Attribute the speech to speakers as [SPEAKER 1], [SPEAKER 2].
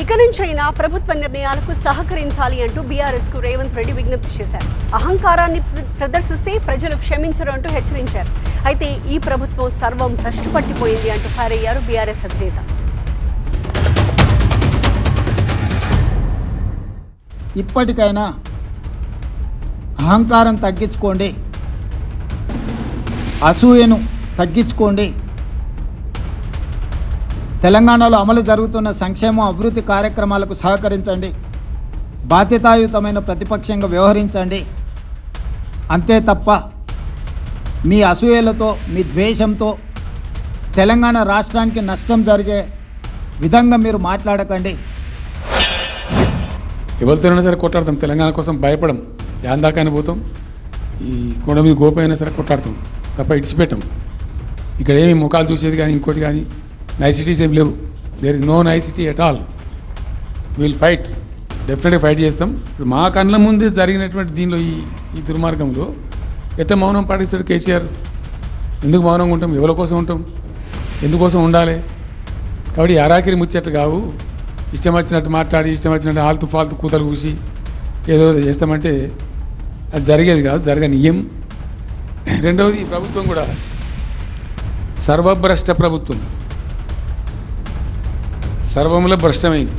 [SPEAKER 1] ఇక నుంచైనా ప్రభుత్వ నిర్ణయాలకు సహకరించాలి అంటూ బీఆర్ఎస్ కు రేవంత్ రెడ్డి విజ్ఞప్తి చేశారు. అహంకారాన్ని ప్రదర్శిస్తే ప్రజలు క్షమించరు అంటూ హెచ్చరించారు. అయితే ఈ ప్రభుత్వం సర్వం భ్రష్టు పట్టిపోయింది అంటూ ఫైర్ అయ్యారు బీఆర్ఎస్ అధినేత.
[SPEAKER 2] ఇప్పటికైనా అహంకారం తగ్గించుకోండి, అసూయను తగ్గించుకోండి. తెలంగాణలో అమలు జరుగుతున్న సంక్షేమ అభివృద్ధి కార్యక్రమాలకు సహకరించండి, బాధ్యతాయుతమైన ప్రతిపక్షంగా వ్యవహరించండి. అంతే తప్ప మీ అసూయలతో, మీ ద్వేషంతో తెలంగాణ రాష్ట్రానికి నష్టం జరిగే విధంగా మీరు మాట్లాడకండి.
[SPEAKER 3] ఎవరితోనైనా సరే కొట్లాడతాం, తెలంగాణ కోసం భయపడం, యాందాకాని పోతాం, ఈ కొండ మీద గోపైనా సరే కొట్లాడతాం తప్ప ఇడిచిపెట్టాం. ఇక్కడ ఏమి ముఖాలు చూసేది కానీ ఇంకోటి కానీ నైసిటీస్ ఏమి లేవు. There is no necessity at all. Will fight, డెఫినెట్గా ఫైట్ చేస్తాం. ఇప్పుడు మా కళ్ళ ముందే జరిగినటువంటి దీనిలో ఈ దుర్మార్గంలో ఎట్లా మౌనం పాటిస్తాడు కేసీఆర్? ఎందుకు మౌనంగా ఉంటాం? ఎవరి కోసం ఉంటాం? ఎందుకోసం ఉండాలి? కాబట్టి అరాకిరి ముచ్చట్లు కావు. ఇష్టం వచ్చినట్టు మాట్లాడి, ఇష్టం వచ్చినట్టు ఆల్తు ఫాల్తు కూతలు కూసి ఏదో చేస్తామంటే అది జరిగేది కాదు, జరగనీయం. రెండవది, ఈ ప్రభుత్వం కూడా సర్వభ్రష్ట ప్రభుత్వం, సర్వముల భ్రష్టమైంది.